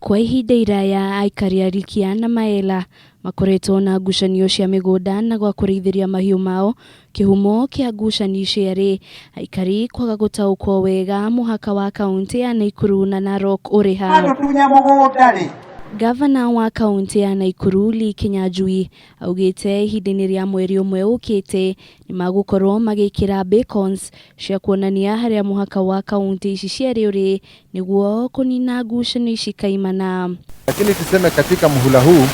Kwa ihinda iraya aikari a Likia na Maella makoretwo na ngucanio cia migunda na gwa kurĩithĩria mahiũ mao. Kihumo kia ngucanio ciarĩ aikari kwaga gũtaũkwo wega muhaka wa kaunti ya Naikuru na Narok uri ha. Ngavana wa kaunti ya Nakuru Lee Kinyanjui augite ihinda-inĩ rĩa mweri ũmwe ũkĩte nimegukorwo magikira beacons cia kuonania haria muhaka wa kaunti ici ciarĩ uri niguo kunina ngucanio ici kaimana. Lakini tuseme katika muhula huu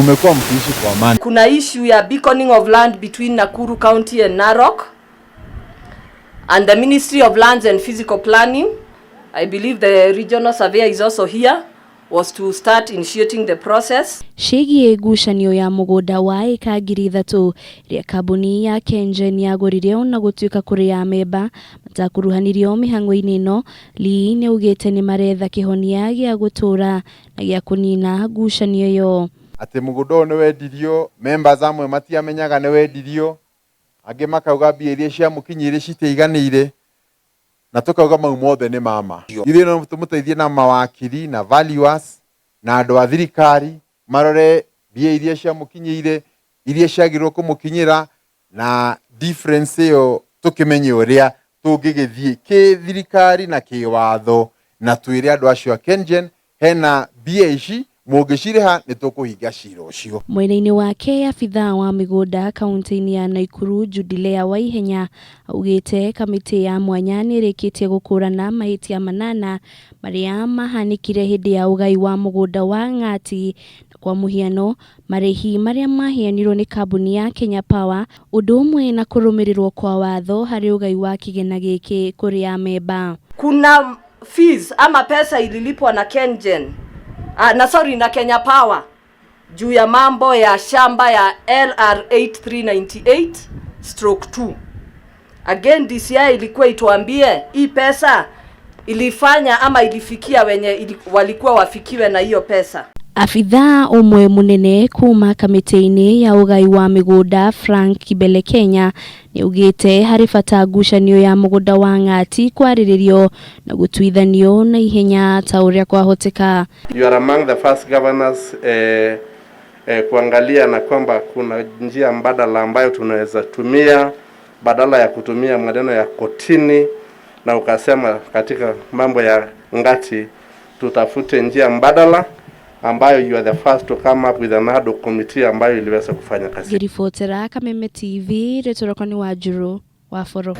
umekuwa mkiishi kwa amani. Kuna issue ya beaconing of land between Nakuru County and Narok, and the Ministry of Lands and Physical Planning, I believe the regional surveyor is also here, was to start initiating the process. Ciĩgiĩ ngucanio ya mũgũnda wa eka 3,000 iria kambuni ya KenGen yagũrire na gũtuĩka kũrĩ ya memba matakuruhanirio mĩhang'o-inĩ ĩno. Lee nĩaugĩte nĩ maretha kĩhonia gĩa gũtũra na gĩa kũnina ngucanio ĩyo. Ati mũgũnda ũyũ nĩ wendirio, members amwe matiamenyaga nĩ wendirio, angĩ makauga mbia iria cia mũkinyĩire citiaiganĩire, na tukauga mau mothe nĩ mama. Ithuĩ no tũmũteithie na mawakiri na valuers na andũ a thirikari marore mbia iria cia mũkinyĩire, iria ciagĩrĩirwo kũmũkinyĩra, na difference ĩyo tũkĩmenye ũrĩa tũngĩgĩthiĩ kĩ-thirikari na kĩ-watho, na twĩre andũ acio a KenGen hena mbia ici mũngĩcireha nĩtũkũhinga cira ũcio. Mwena-inĩ wake abithaa wa migunda kaunti-ini ya Naikuru Judelea wa ihenya augĩte kamĩtĩ ya mwanya nĩrĩkĩtie gũkũrana mahĩtia manana marĩa mahanĩkire hĩndĩ ya ũgai wa mũgũnda wa Ngati. Kwa mũhiano marĩhi marĩa maheanirwo nĩ kambuni ya Kenya Power ũndũ ũmwe na kũrũmĩrĩrwo kwa watho harĩ ũgai wa kĩgĩna gĩkĩ kũrĩ ya memba. Kuna fees ama pesa ililipwa na KenGen na Kenya Power juu ya mambo ya shamba ya LR 8398/2. Again DCI ilikuwa ituambie hii pesa ilifanya ama ilifikia wenye walikuwa wafikiwe na hiyo pesa. Afithaa umwe munene kuuma kamĩtĩ-inĩ ya ũgai wa mĩgũnda Frank Kibele Kenya nĩaugĩte harĩ bata ngucanio ya mũgũnda wa Ngati kwarĩrĩrio na gũtuithanio na ihenya ta ũrĩa kwahoteka. You are among the first governors kuangalia na kwamba kuna njia mbadala ambayo tunaweza tumia badala ya kutumia maneno ya kotini, na ukasema katika mambo ya Ngati tutafute njia mbadala ambayo you are the first to come up with another committee ambayo iliweza kufanya kazi. Ngiribotera Kameme TV retorokani wa Juru wa Foro.